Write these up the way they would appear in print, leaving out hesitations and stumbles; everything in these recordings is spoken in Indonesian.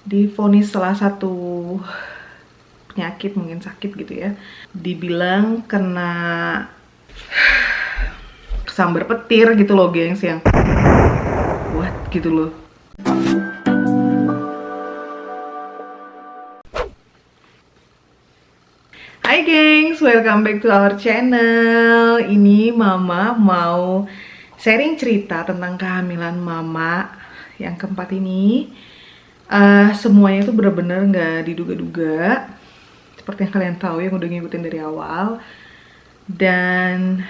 divonis salah satu penyakit, mungkin sakit gitu ya. Dibilang kena kesambar petir gitu loh gengs, yang what gitu loh. Hai gengs, welcome back to our channel. Ini mama mau sharing cerita tentang kehamilan mama yang keempat ini. Semuanya itu bener-bener gak diduga-duga, seperti yang kalian tahu yang udah ngikutin dari awal. Dan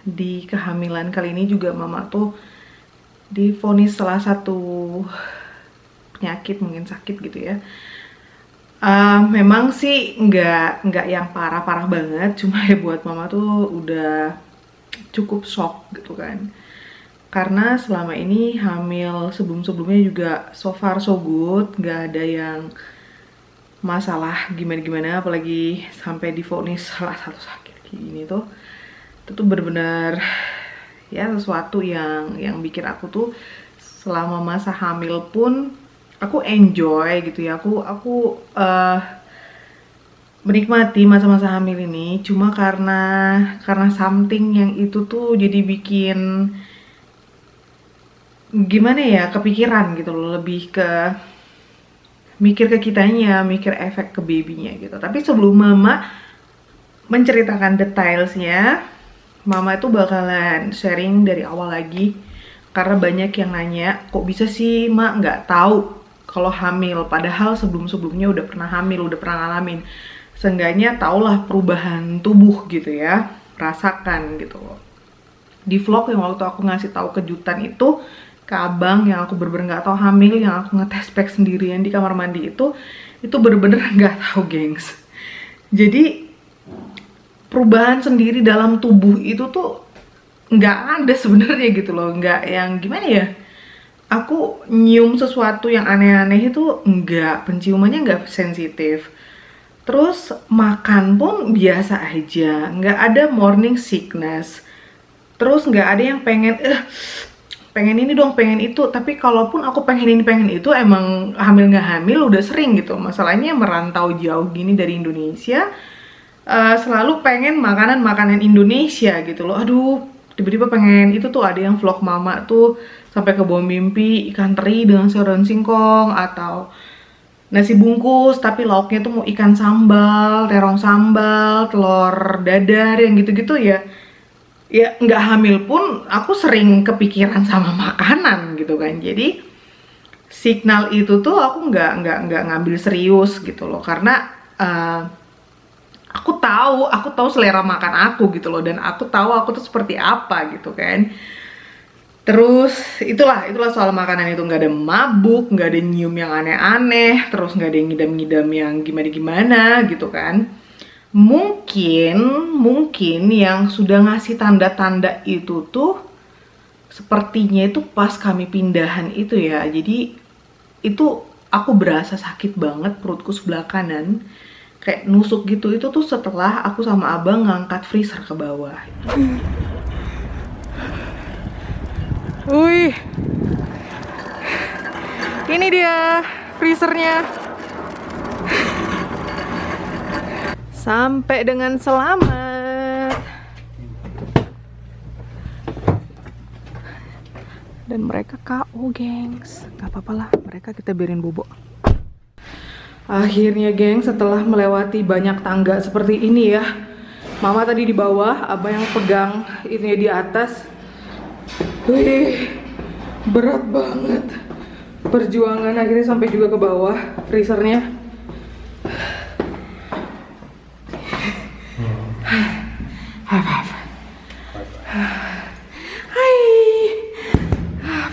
di kehamilan kali ini juga mama tuh divonis salah satu penyakit, mungkin sakit gitu ya. Memang sih nggak yang parah-parah banget, cuma ya buat mama tuh udah cukup shock gitu kan. Karena selama ini hamil sebelum-sebelumnya juga so far so good, nggak ada yang masalah gimana-gimana, apalagi sampai divonis salah satu sakit kayak gini tuh. Itu tuh bener-bener ya sesuatu yang bikin aku tuh selama masa hamil pun aku enjoy gitu ya, aku menikmati masa-masa hamil ini. Cuma karena something yang itu tuh jadi bikin gimana ya, kepikiran gitu loh, lebih ke mikir ke kitanya, mikir efek ke babynya gitu. Tapi sebelum mama menceritakan detailsnya, mama itu bakalan sharing dari awal lagi. Karena banyak yang nanya, kok bisa sih mak nggak tahu kalau hamil, padahal sebelum-sebelumnya udah pernah hamil, udah pernah ngalamin. Seenggaknya taulah perubahan tubuh gitu ya, rasakan gitu loh. Di vlog yang waktu aku ngasih tahu kejutan itu ke abang, yang aku bener-bener nggak tahu hamil, yang aku ngetes pack sendirian di kamar mandi itu bener-bener nggak tahu gengs. Jadi perubahan sendiri dalam tubuh itu tuh nggak ada sebenarnya gitu loh, nggak yang gimana ya. Aku nyium sesuatu yang aneh-aneh itu enggak, penciumannya enggak sensitif. Terus makan pun biasa aja, nggak ada morning sickness. Terus nggak ada yang pengen ini dong, pengen itu. Tapi kalaupun aku pengen ini pengen itu, emang hamil nggak hamil udah sering gitu. Masalahnya merantau jauh gini dari Indonesia, selalu pengen makanan Indonesia gitu loh. Aduh, tiba-tiba pengen itu tuh. Ada yang vlog mama tuh sampai ke bawah mimpi ikan teri dengan sayuran singkong, atau nasi bungkus tapi lauknya tuh mau ikan sambal, terong sambal, telur dadar, yang gitu-gitu ya. Ya nggak hamil pun aku sering kepikiran sama makanan gitu kan. Jadi signal itu tuh aku nggak ngambil serius gitu loh, karena aku tahu selera makan aku gitu loh, dan aku tahu aku tuh seperti apa gitu kan. Terus itulah soal makanan itu, nggak ada mabuk, nggak ada nyium yang aneh-aneh, terus nggak ada yang ngidam-ngidam yang gimana-gimana gitu kan. Mungkin yang sudah ngasih tanda-tanda itu tuh sepertinya itu pas kami pindahan itu ya. Jadi itu aku berasa sakit banget perutku sebelah kanan, kayak nusuk gitu. Itu tuh setelah aku sama abang ngangkat freezer ke bawah. Wih, ini dia freezernya. Sampai dengan selamat. Dan mereka KO gengs. Gak apa-apa lah, mereka kita biarin bobo. Akhirnya geng, setelah melewati banyak tangga seperti ini ya. Mama tadi di bawah, abang yang pegang ini di atas. Wih, berat banget. Perjuangan akhirnya sampai juga ke bawah freezernya. Hai,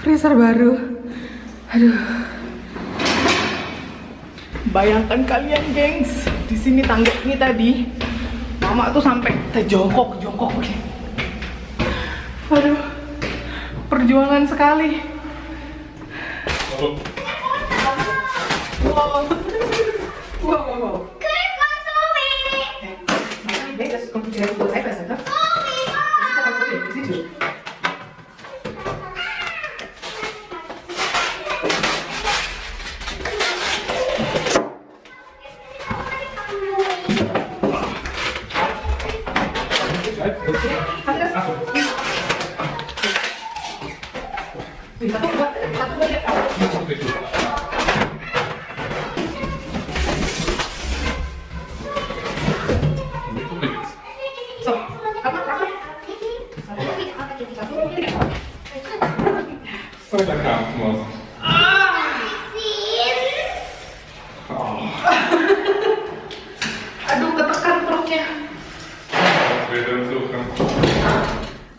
freezer baru. Aduh. Bayangkan kalian gengs, di sini tangga ini tadi, mama tuh sampai terjongkok. Aduh, perjuangan sekali. Wow.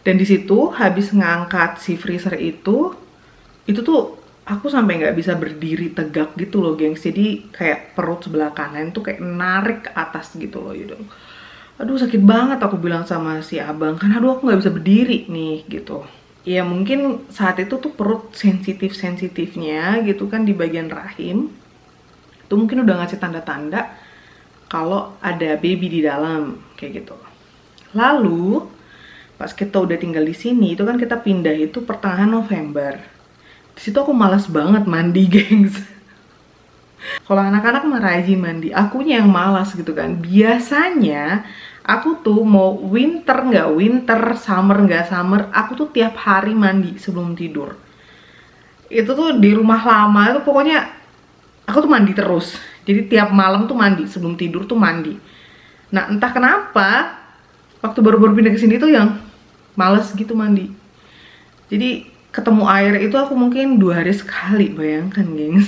Dan di situ habis ngangkat si freezer itu tuh aku sampai nggak bisa berdiri tegak gitu loh, gengs. Jadi kayak perut sebelah kanan tuh kayak narik ke atas gitu loh, gitu. Aduh sakit banget, aku bilang sama si abang kan, aduh aku nggak bisa berdiri nih gitu. Ya mungkin saat itu tuh perut sensitifnya gitu kan di bagian rahim. Itu mungkin udah ngasih tanda-tanda kalau ada baby di dalam kayak gitu. Lalu pas kita udah tinggal di sini itu kan kita pindah itu pertengahan November. Di situ aku malas banget mandi, gengs. Kalau anak-anak mah rajin mandi, akunya yang malas gitu kan. Biasanya aku tuh mau winter nggak winter, summer nggak summer, aku tuh tiap hari mandi sebelum tidur. Itu tuh di rumah lama itu pokoknya aku tuh mandi terus. Jadi tiap malam tuh mandi, sebelum tidur tuh mandi. Nah entah kenapa waktu baru-baru pindah ke sini tuh yang males gitu mandi. Jadi ketemu air itu aku mungkin 2 hari sekali, bayangkan, gengs.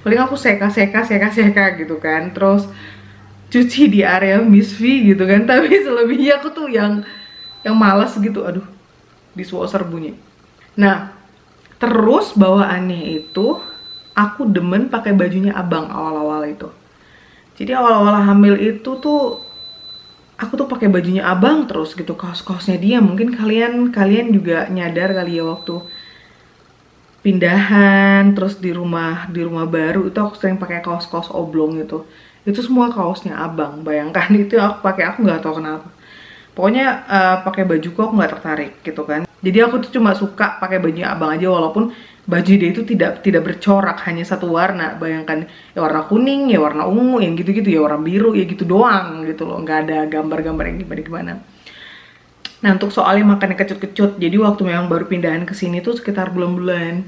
Paling aku seka gitu kan, terus cuci di area Miss V gitu kan. Tapi selebihnya aku tuh yang malas gitu. Aduh, dishwasher bunyi. Nah, terus bawaannya itu aku demen pakai bajunya abang awal-awal itu. Jadi awal-awal hamil itu tuh aku tuh pakai bajunya abang terus gitu, kaos-kaosnya dia. Mungkin kalian juga nyadar kali ya, waktu pindahan terus di rumah baru itu aku sering pakai kaos-kaos oblong gitu. Itu semua kaosnya abang, bayangkan. Itu aku pakai, aku nggak tahu kenapa. Pokoknya pakai bajuku aku nggak tertarik gitu kan. Jadi aku tuh cuma suka pakai bajunya abang aja, walaupun baju dia itu tidak bercorak, hanya satu warna. Bayangkan, ya warna kuning, ya warna ungu, yang gitu-gitu, ya warna biru, ya gitu doang gitu loh. Nggak ada gambar-gambar yang gimana-gimana. Nah untuk soalnya makannya kecut-kecut, jadi waktu memang baru pindahan ke sini tuh sekitar bulan-bulan,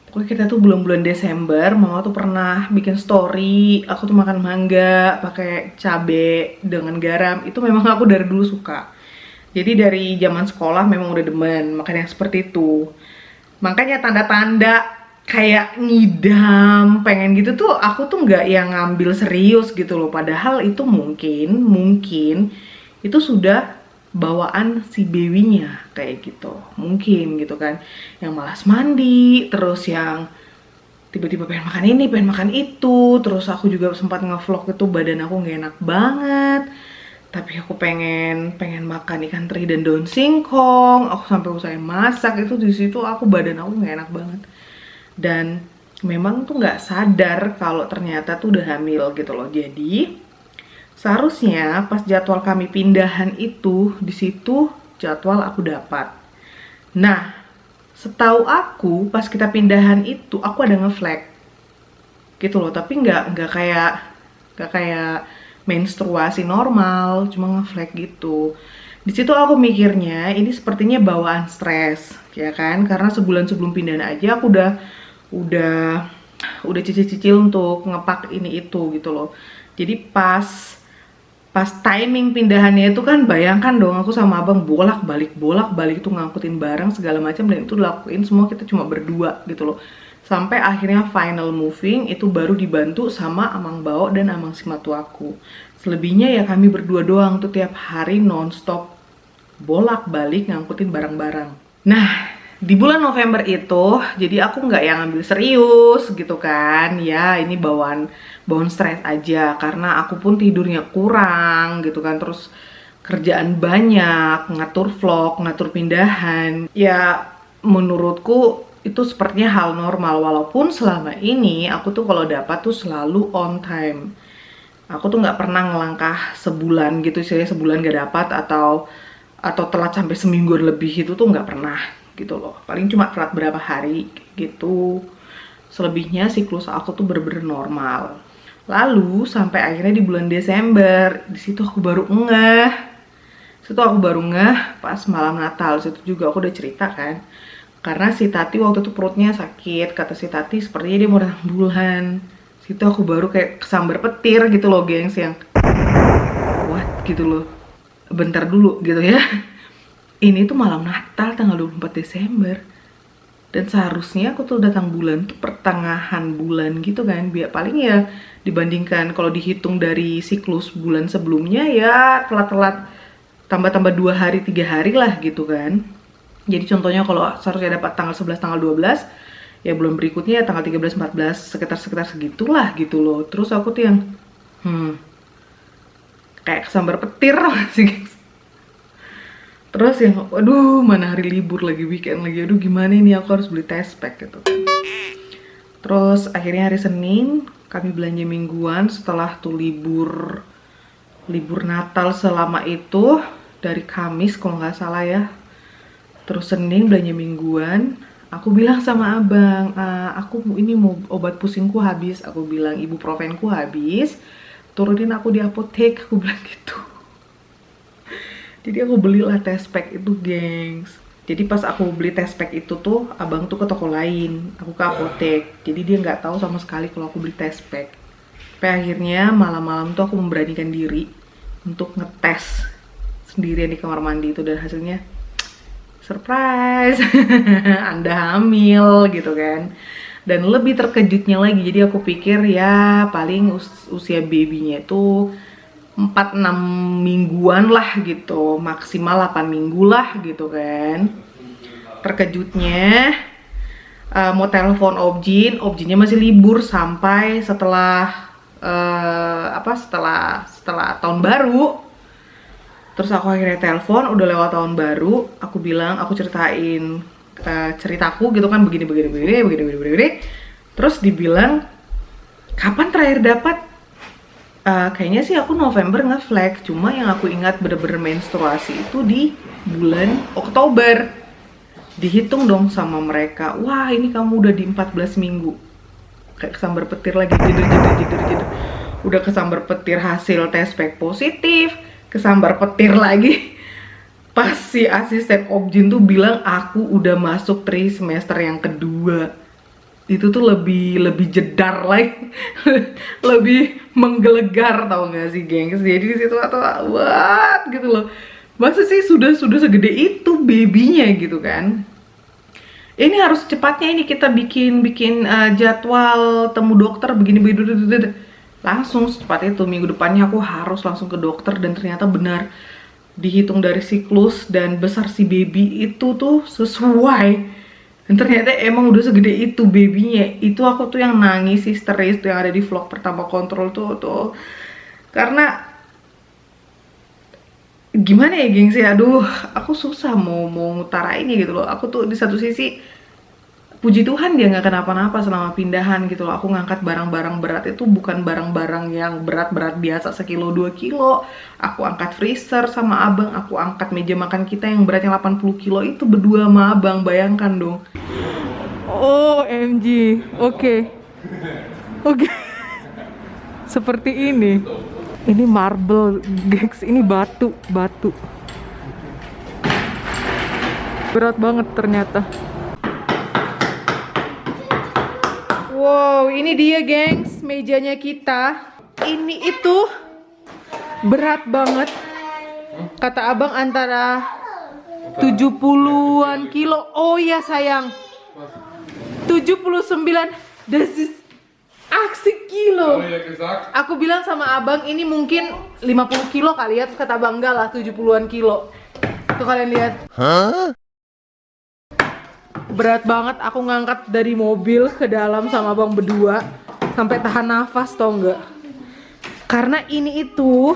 pokoknya kita tuh bulan-bulan Desember, mama tuh pernah bikin story, aku tuh makan mangga pakai cabe dengan garam. Itu memang aku dari dulu suka. Jadi dari zaman sekolah memang udah demen makan yang seperti itu. Makanya tanda-tanda kayak ngidam, pengen gitu tuh aku tuh nggak yang ngambil serius gitu loh. Padahal itu mungkin itu sudah bawaan si babynya kayak gitu, mungkin gitu kan, yang malas mandi, terus yang tiba-tiba pengen makan ini, pengen makan itu. Terus aku juga sempat ngevlog itu badan aku nggak enak banget, tapi aku pengen makan ikan teri dan daun singkong. Aku sampai usahain masak itu. Di situ aku badan aku nggak enak banget, dan memang tuh nggak sadar kalau ternyata tuh udah hamil gitu loh. Jadi seharusnya pas jadwal kami pindahan itu, di situ jadwal aku dapat. Nah, setahu aku pas kita pindahan itu aku ada ngeflag gitu loh, tapi nggak kayak menstruasi normal, cuma ngeflag gitu. Di situ aku mikirnya ini sepertinya bawaan stres, ya kan? Karena sebulan sebelum pindahan aja aku udah cicil-cicil untuk ngepak ini itu gitu loh. Jadi pas timing pindahannya itu kan, bayangkan dong, aku sama abang bolak-balik itu ngangkutin barang segala macam, dan itu dilakuin semua kita cuma berdua gitu loh. Sampai akhirnya final moving itu baru dibantu sama Amang Bao dan Amang Simatu aku. Selebihnya ya kami berdua doang tuh tiap hari nonstop bolak-balik ngangkutin barang-barang. Nah, di bulan November itu, jadi aku nggak yang ambil serius gitu kan. Ya, ini bawaan stres aja, karena aku pun tidurnya kurang gitu kan. Terus kerjaan banyak, ngatur vlog, ngatur pindahan. Ya, menurutku itu sepertinya hal normal. Walaupun selama ini aku tuh kalau dapat tuh selalu on time. Aku tuh nggak pernah ngelangkah sebulan gitu, saya sebulan gak dapat atau telat sampai seminggu lebih, itu tuh nggak pernah gitu loh. Paling cuma telat berapa hari gitu. Selebihnya siklus aku tuh bener-bener normal. Lalu sampai akhirnya di bulan Desember, di situ aku baru ngeh pas malam Natal. Situ juga aku udah cerita kan, karena si Tati waktu itu perutnya sakit. Kata si Tati sepertinya dia mau datang bulan. Situ aku baru kayak kesambar petir gitu loh, gengs, yang what gitu loh, bentar dulu gitu ya. Ini tuh malam Natal tanggal 24 Desember. Dan seharusnya aku tuh datang bulan tuh pertengahan bulan gitu kan. Biar paling ya dibandingkan kalau dihitung dari siklus bulan sebelumnya ya telat-telat tambah-tambah 2 hari 3 hari lah gitu kan. Jadi contohnya kalau seharusnya dapat tanggal 11 tanggal 12, ya bulan berikutnya ya tanggal 13 14 sekitar segitulah gitu loh. Terus aku tuh yang kayak kesambar petir sih guys. Terus yang aduh mana hari libur lagi, weekend lagi, aduh gimana ini aku harus beli test pack gitu kan. Terus akhirnya hari Senin kami belanja mingguan setelah tuh libur Natal selama itu, dari Kamis kalau nggak salah ya. Terus Senin belanja mingguan, aku bilang sama abang, aku ini mau obat pusingku habis, aku bilang ibuprofenku habis, turunin aku di apotek, aku bilang gitu. Jadi aku belilah test pack itu gengs. Jadi pas aku beli test pack itu tuh, abang tuh ke toko lain, aku ke apotek. Jadi dia nggak tahu sama sekali kalau aku beli test pack. Sampai akhirnya malam-malam tuh aku memberanikan diri untuk ngetes sendirian di kamar mandi itu, dan hasilnya surprise. Anda hamil gitu kan. Dan lebih terkejutnya lagi, jadi aku pikir ya paling usia babynya itu 4-6 mingguan lah gitu, maksimal 8 minggu lah gitu kan. Terkejutnya mau telepon Objinnya masih libur sampai setelah setelah tahun baru. Terus aku akhirnya telepon, udah lewat tahun baru, aku bilang, aku ceritain ceritaku gitu kan, begini. Terus dibilang, kapan terakhir dapat? Kayaknya sih aku November nge-flag, cuma yang aku ingat bener-bener menstruasi itu di bulan Oktober. Dihitung dong sama mereka, wah ini kamu udah di 14 minggu. Kayak kesambar petir lagi, jeder. Udah kesambar petir hasil tes pack positif, kesambar petir lagi pas si asisten Objin tuh bilang aku udah masuk trimester yang kedua. Itu tuh lebih jedar lagi. Lebih menggelegar, tau gak sih gengs. Jadi di situ atau what gitu loh, masa sih sudah segede itu babynya gitu kan. Ini harus cepatnya ini kita bikin jadwal temu dokter begini langsung secepat itu. Minggu depannya aku harus langsung ke dokter, dan ternyata benar dihitung dari siklus dan besar si baby itu tuh sesuai. Dan ternyata emang udah segede itu babynya. Itu aku tuh yang nangis histeris tuh yang ada di vlog pertama kontrol tuh. Karena gimana ya gengsi, aduh aku susah mau ngutarainnya gitu loh. Aku tuh di satu sisi puji Tuhan dia nggak kenapa-napa selama pindahan gitu loh. Aku ngangkat barang-barang berat itu bukan barang-barang yang berat-berat biasa 1-2 kilo. Aku angkat freezer sama abang, aku angkat meja makan kita yang beratnya 80 kilo itu berdua sama abang, bayangkan dong. OMG, oke. Seperti ini. Ini marble, gengs, ini batu. Berat banget ternyata. Wow, ini dia gengs, mejanya kita. Ini itu berat banget. Kata abang antara 70-an kilo. Oh ya sayang, 79. Das ist 80 kilo. Aku bilang sama abang ini mungkin 50 kilo kali ya. Terus kata abang enggak lah, 70-an kilo. Tuh kalian lihat. Berat banget, aku ngangkat dari mobil ke dalam sama abang berdua sampai tahan nafas, tau nggak? Karena ini itu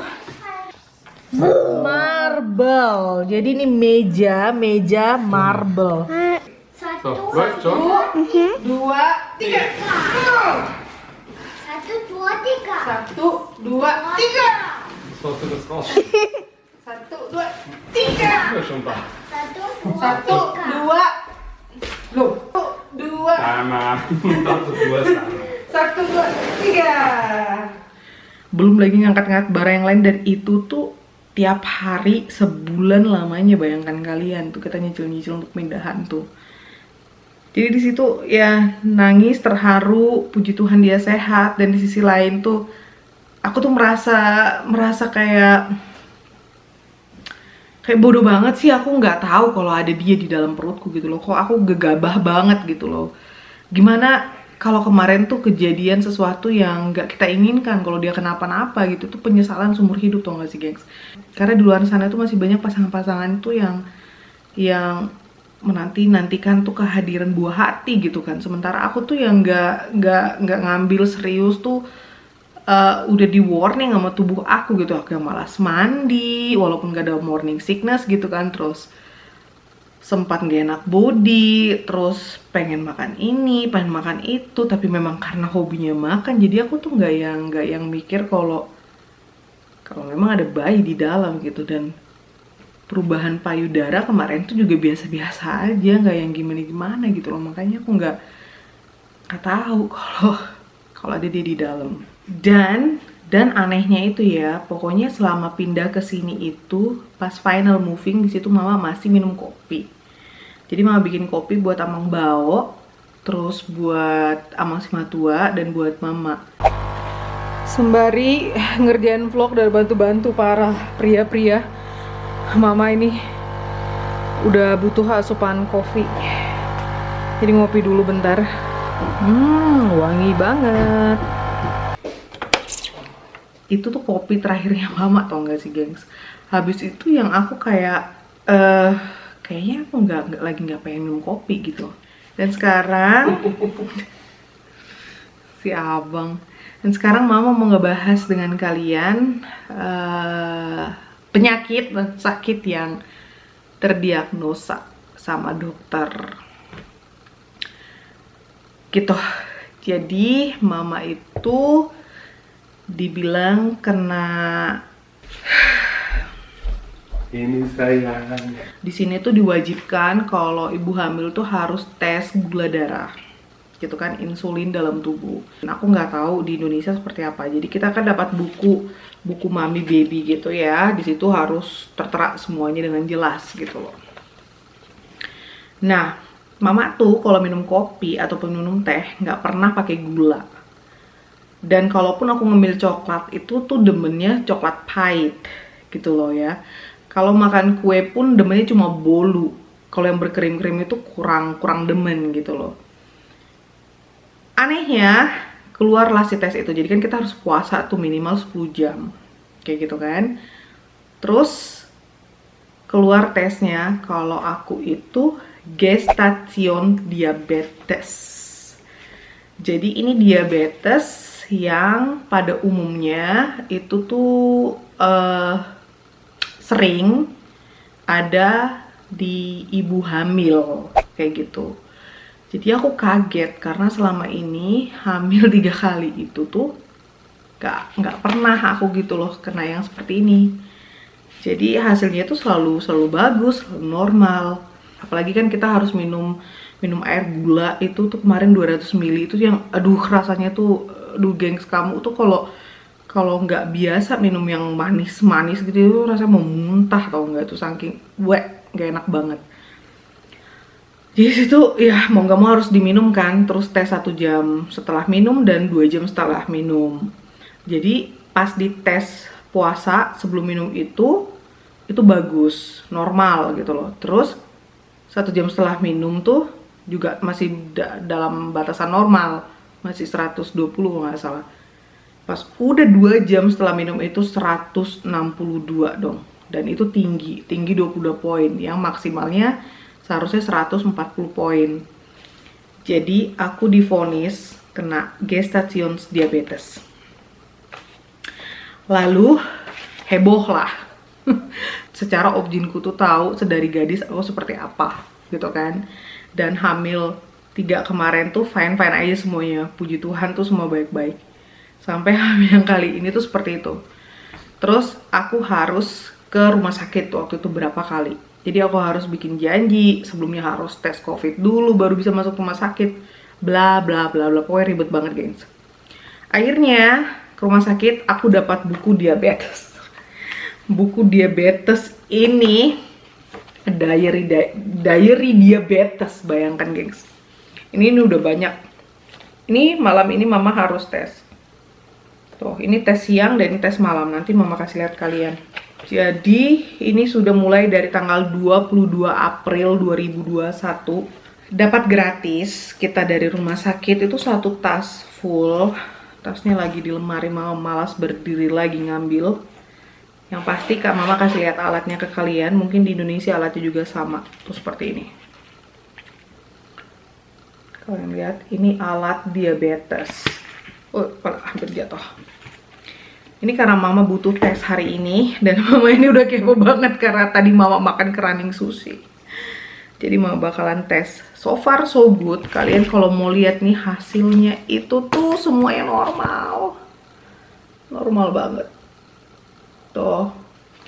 marble. Jadi ini meja marble. 1, 2, 3. 1, 2, 3. 1, 2, 3. 1, 2, 3. 1, 2, 3. Loh, 2. Sama. 1, 2, 3. Belum lagi ngangkat-ngangkat barang yang lain, dan itu tuh tiap hari sebulan lamanya, bayangkan kalian tuh kita nyicil-nyicil untuk pindahan tuh. Jadi di situ ya nangis, terharu, puji Tuhan dia sehat, dan di sisi lain tuh aku tuh merasa kayak bodoh banget sih, aku nggak tahu kalau ada dia di dalam perutku gitu loh. Kok aku gegabah banget gitu loh. Gimana kalau kemarin tuh kejadian sesuatu yang nggak kita inginkan, kalau dia kenapa-napa gitu, tuh penyesalan seumur hidup, tau gak sih gengs? Karena di luar sana tuh masih banyak pasangan-pasangan tuh yang menantikan tuh kehadiran buah hati gitu kan. Sementara aku tuh yang nggak ngambil serius tuh, udah di warning sama tubuh aku gitu. Aku yang malas mandi walaupun gak ada morning sickness gitu kan, terus sempat gak enak body, terus pengen makan ini, pengen makan itu, tapi memang karena hobinya makan, jadi aku tuh nggak yang mikir kalau memang ada bayi di dalam gitu. Dan perubahan payudara kemarin tuh juga biasa-biasa aja, nggak yang gimana-gimana gitu loh. Makanya aku nggak tahu kalau ada dia di dalam. Dan anehnya itu ya, pokoknya selama pindah ke sini itu pas final moving di situ mama masih minum kopi. Jadi mama bikin kopi buat Amang Bao, terus buat Amang Simatua, dan buat mama. Sembari ngerjain vlog dan bantu-bantu para pria-pria, mama ini udah butuh asupan kopi. Jadi ngopi dulu bentar. Wangi banget. Itu tuh kopi terakhirnya mama, tau gak sih gengs? Habis itu yang aku kayaknya aku nggak pengen minum kopi gitu. Dan sekarang si abang. Dan sekarang mama mau ngebahas dengan kalian penyakit dan sakit yang terdiagnosa sama dokter gitu. Jadi mama itu dibilang kena, ini sayang, di sini tuh diwajibkan kalau ibu hamil tuh harus tes gula darah gitu kan, insulin dalam tubuh. Dan aku nggak tahu di Indonesia seperti apa. Jadi kita kan dapat buku mami baby gitu ya. Di situ harus tertera semuanya dengan jelas gitu loh. Nah, mama tuh kalau minum kopi ataupun minum teh nggak pernah pakai gula. Dan kalaupun aku ngemil coklat itu tuh demennya coklat pahit gitu loh ya. Kalau makan kue pun demennya cuma bolu. Kalau yang berkrim-krim itu kurang demen gitu loh. Anehnya keluarlah si tes itu. Jadi kan kita harus puasa tuh minimal 10 jam kayak gitu kan. Terus keluar tesnya kalau aku itu gestasion diabetes. Jadi ini diabetes yang pada umumnya itu tuh sering ada di ibu hamil kayak gitu. Jadi aku kaget karena selama ini hamil 3 kali itu tuh nggak pernah aku gitu loh kena yang seperti ini. Jadi hasilnya tuh selalu bagus, selalu normal. Apalagi kan kita harus minum air gula itu tuh kemarin 200 ml itu yang aduh rasanya tuh, aduh gengs, kamu tuh kalau nggak biasa minum yang manis gitu itu rasanya mau muntah, tau nggak tuh saking nggak enak banget. Jadi situ ya mau nggak mau harus diminum kan, terus tes 1 jam setelah minum dan 2 jam setelah minum. Jadi pas di tes puasa sebelum minum itu bagus, normal gitu loh. Terus 1 jam setelah minum tuh juga masih dalam batasan normal, masih 120 kalau nggak salah. Pas udah 2 jam setelah minum itu 162 dong. Dan itu tinggi 22 poin, yang maksimalnya seharusnya 140 poin. Jadi aku divonis kena gestasion diabetes. Lalu heboh lah. Secara objinku tuh tahu sedari gadis aku seperti apa gitu kan. Dan hamil 3 kemarin tuh fine aja semuanya. Puji Tuhan tuh semua baik-baik. Sampai hamil yang kali ini tuh seperti itu. Terus aku harus ke rumah sakit waktu itu berapa kali. Jadi aku harus bikin janji, sebelumnya harus tes COVID dulu baru bisa masuk rumah sakit. Bla bla bla bla, pokoknya ribet banget gengs. Akhirnya ke rumah sakit aku dapat buku diabetes. Buku diabetes ini diary diabetes, bayangkan gengs. Ini udah banyak. Ini malam ini mama harus tes. Tuh, ini tes siang dan ini tes malam. Nanti mama kasih lihat kalian. Jadi ini sudah mulai dari tanggal 22 April 2021 dapat gratis kita dari rumah sakit itu satu tas full. Tasnya lagi di lemari, mama malas berdiri lagi ngambil. Yang pasti Kak Mama kasih lihat alatnya ke kalian. Mungkin di Indonesia alatnya juga sama. Tuh seperti ini. Kalian lihat, ini alat diabetes. Oh, hampir jatuh. Ini karena Mama butuh tes hari ini. Dan Mama ini udah kepo banget karena tadi Mama makan keranjang sushi. Jadi Mama bakalan tes. So far so good. Kalian kalau mau lihat nih hasilnya itu tuh semuanya normal. Normal banget. Tuh.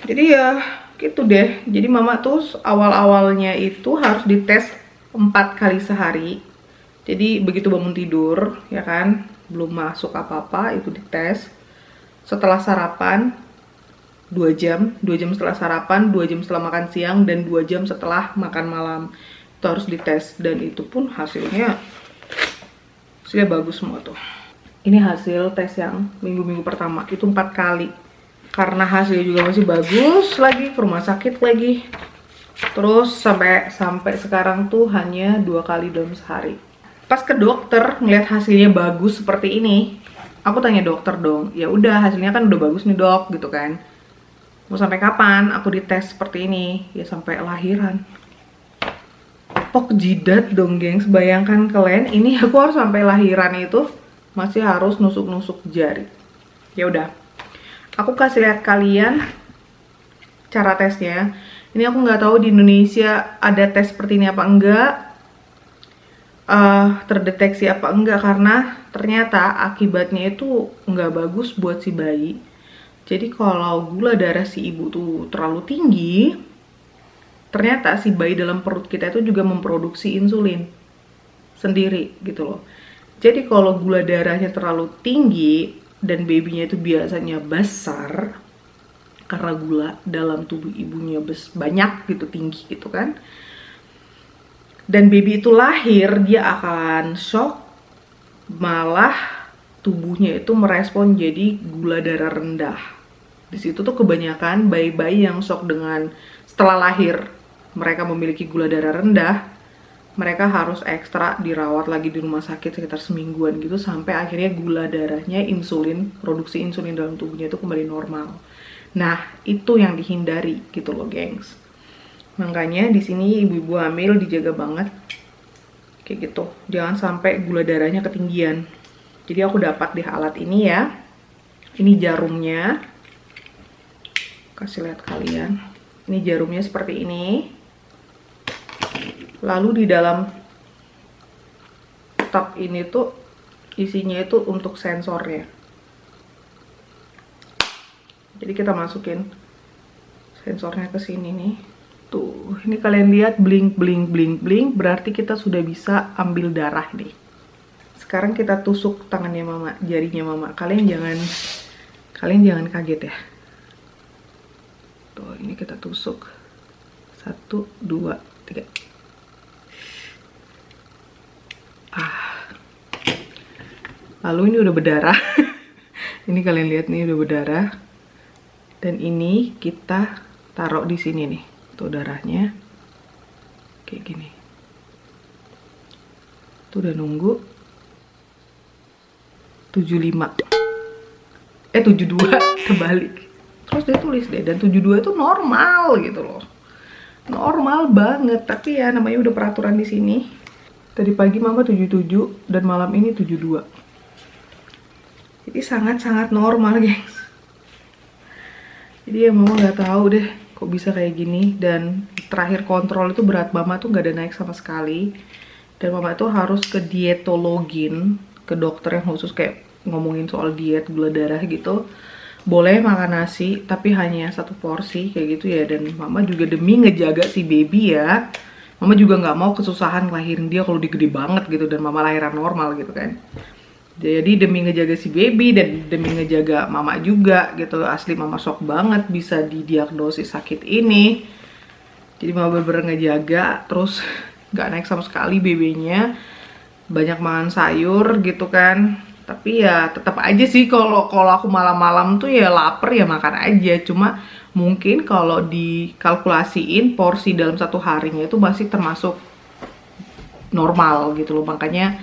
Jadi ya gitu deh. Jadi Mama tuh awal-awalnya itu harus dites 4 kali sehari. Jadi begitu bangun tidur, ya kan, belum masuk apa-apa itu dites. Setelah sarapan 2 jam setelah sarapan, 2 jam setelah makan siang, dan 2 jam setelah makan malam. Itu harus dites, dan itu pun hasilnya bagus semua tuh. Ini hasil tes yang minggu-minggu pertama, itu 4 kali. Karena hasilnya juga masih bagus, lagi ke rumah sakit lagi. Terus sampai sekarang tuh hanya 2 kali dalam sehari. Pas ke dokter ngeliat hasilnya bagus seperti ini, aku tanya dokter dong, ya udah hasilnya kan udah bagus nih dok, gitu kan. Mau sampai kapan aku dites seperti ini? Ya sampai lahiran. Pok jidat dong gengs, bayangkan kalian, ini aku harus sampai lahiran itu masih harus nusuk-nusuk jari. Ya udah, aku kasih lihat kalian cara tesnya. Ini aku nggak tahu di Indonesia ada tes seperti ini apa enggak. Terdeteksi apa enggak, karena ternyata akibatnya itu nggak bagus buat si bayi. Jadi kalau gula darah si ibu tuh terlalu tinggi, ternyata si bayi dalam perut kita itu juga memproduksi insulin sendiri gitu loh. Jadi kalau gula darahnya terlalu tinggi dan babynya itu biasanya besar karena gula dalam tubuh ibunya banyak gitu, tinggi gitu kan, dan baby itu lahir, dia akan shock, malah tubuhnya itu merespon jadi gula darah rendah. Di situ tuh kebanyakan bayi-bayi yang shock dengan setelah lahir mereka memiliki gula darah rendah, mereka harus ekstra dirawat lagi di rumah sakit sekitar semingguan gitu, sampai akhirnya gula darahnya, produksi insulin dalam tubuhnya itu kembali normal. Nah, itu yang dihindari gitu loh, gengs. Makanya di sini ibu-ibu hamil dijaga banget kayak gitu, jangan sampai gula darahnya ketinggian. Jadi aku dapat di alat ini ya, ini jarumnya, kasih lihat kalian, ini jarumnya seperti ini. Lalu di dalam tab ini tuh isinya itu untuk sensornya. Jadi kita masukin sensornya ke sini nih. Tuh, ini kalian lihat blink blink blink blink, berarti kita sudah bisa ambil darah nih. Sekarang kita tusuk tangannya Mama, jarinya Mama. Kalian jangan kaget ya. Tuh, ini kita tusuk. 1 2 3. Lalu ini udah berdarah. Ini kalian lihat nih udah berdarah. Dan ini kita taruh di sini nih. Tuh darahnya kayak gini. Tuh udah nunggu 75 72 terbalik. Terus dia tulis deh, dan 72 itu normal gitu loh, normal banget. Tapi ya namanya udah peraturan di sini. Tadi pagi Mama 77 dan malam ini 72. Jadi sangat-sangat normal, gengs. Jadi ya Mama nggak tahu deh kok bisa kayak gini. Dan terakhir kontrol itu berat Mama tuh nggak ada naik sama sekali. Dan Mama tuh harus ke dietologin, ke dokter yang khusus kayak ngomongin soal diet gula darah gitu. Boleh makan nasi tapi hanya 1 porsi kayak gitu ya. Dan Mama juga demi ngejaga si baby ya, Mama juga nggak mau kesusahan ngelahirin dia kalau dia gede banget gitu, dan Mama lahiran normal gitu kan. Jadi demi ngejaga si baby dan demi ngejaga Mama juga gitu. Asli Mama shock banget bisa didiagnosis sakit ini. Jadi Mama bener-bener ngejaga. Terus gak naik sama sekali babynya. Banyak makan sayur gitu kan. Tapi ya tetap aja sih kalau aku malam-malam tuh ya lapar ya makan aja. Cuma mungkin kalau dikalkulasiin porsi dalam 1 harinya itu masih termasuk normal gitu loh, makanya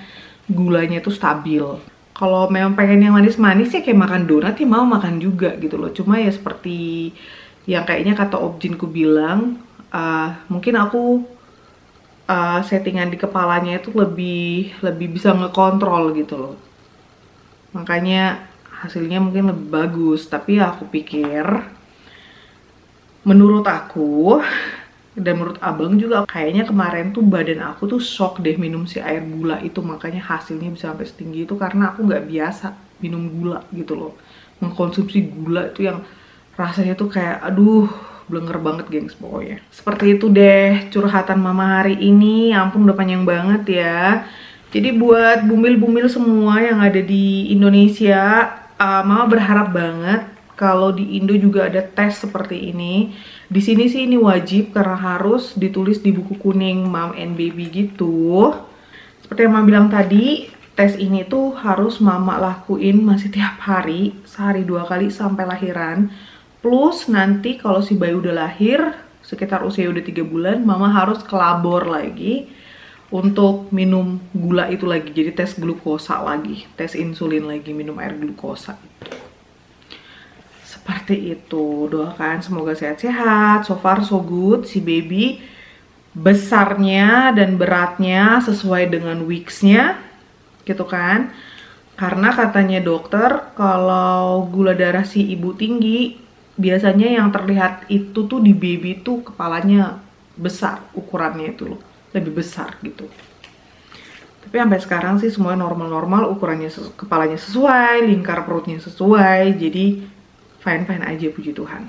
gulanya tuh stabil. Kalau memang pengen yang manis-manis ya kayak makan donat ya mau makan juga gitu loh. Cuma ya seperti yang kayaknya kata objinku bilang, mungkin aku settingan di kepalanya itu lebih bisa ngekontrol gitu loh. Makanya hasilnya mungkin lebih bagus. Tapi ya aku pikir, menurut aku dan menurut abang juga kayaknya kemarin tuh badan aku tuh shock deh minum si air gula itu, makanya hasilnya bisa sampai setinggi itu karena aku nggak biasa minum gula gitu loh, mengkonsumsi gula itu yang rasanya tuh kayak aduh blenger banget gengs pokoknya. Seperti itu deh curhatan mama hari ini, ya ampun udah panjang banget ya. Jadi buat bumil-bumil semua yang ada di Indonesia, mama berharap banget kalau di Indo juga ada tes seperti ini. Di sini sih ini wajib karena harus ditulis di buku kuning mom and baby gitu. Seperti yang mama bilang tadi, tes ini tuh harus mama lakuin masih tiap hari, sehari 2 kali sampai lahiran. Plus nanti kalau si bayi udah lahir, sekitar usia udah 3 bulan, mama harus ke labor lagi untuk minum gula itu lagi. Jadi tes glukosa lagi, tes insulin lagi, minum air glukosa. Seperti itu, doakan semoga sehat-sehat. So far so good, si baby besarnya dan beratnya sesuai dengan weeks-nya gitu kan. Karena katanya dokter kalau gula darah si ibu tinggi, biasanya yang terlihat itu tuh di baby tuh kepalanya besar, ukurannya itu loh, lebih besar gitu. Tapi sampai sekarang sih semuanya normal-normal, ukurannya kepalanya sesuai, lingkar perutnya sesuai, jadi fine-fine aja puji Tuhan.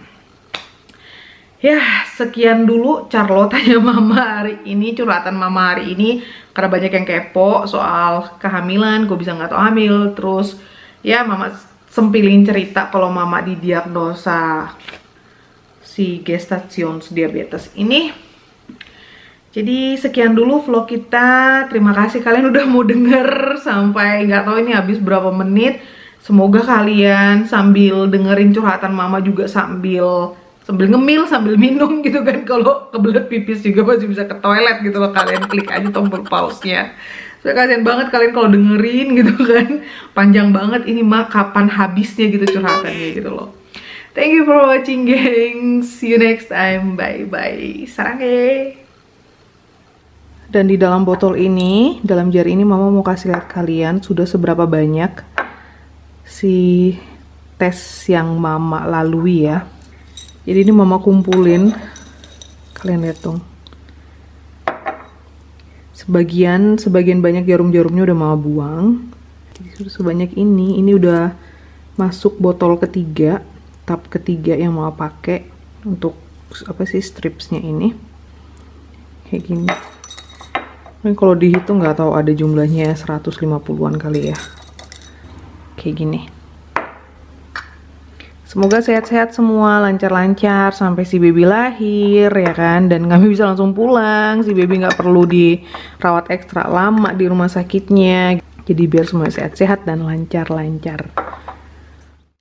Ya, sekian dulu Charlotte-nya mama hari ini, curhatan mama hari ini. Karena banyak yang kepo soal kehamilan, gue bisa nggak tau hamil. Terus ya mama sempilin cerita kalau mama didiagnosa si gestations diabetes ini. Jadi sekian dulu vlog kita. Terima kasih kalian udah mau denger sampai nggak tahu ini habis berapa menit. Semoga kalian sambil dengerin curhatan mama juga sambil ngemil, sambil minum gitu kan. Kalau kebelet pipis juga masih bisa ke toilet gitu loh. Kalian klik aja tombol pause-nya. Saya kasihan banget kalian kalau dengerin gitu kan. Panjang banget ini mah kapan habisnya gitu curhatannya gitu loh. Thank you for watching gengs. See you next time. Bye bye. Sarange. Dan di dalam botol ini, dalam jari ini mama mau kasih lihat kalian sudah seberapa banyak si tes yang mama lalui ya. Jadi ini mama kumpulin, kalian lihat dong. Sebagian banyak jarum-jarumnya udah mama buang. Jadi sudah sebanyak ini udah masuk botol ketiga, tahap ketiga yang mama pakai untuk apa sih stripsnya ini. Kayak gini. Ini kalau dihitung nggak tahu ada jumlahnya 150-an kali ya. Kayak gini. Semoga sehat-sehat semua, lancar-lancar sampai si baby lahir ya kan. Dan kami bisa langsung pulang, si baby nggak perlu dirawat ekstra lama di rumah sakitnya. Jadi biar semuanya sehat-sehat dan lancar-lancar.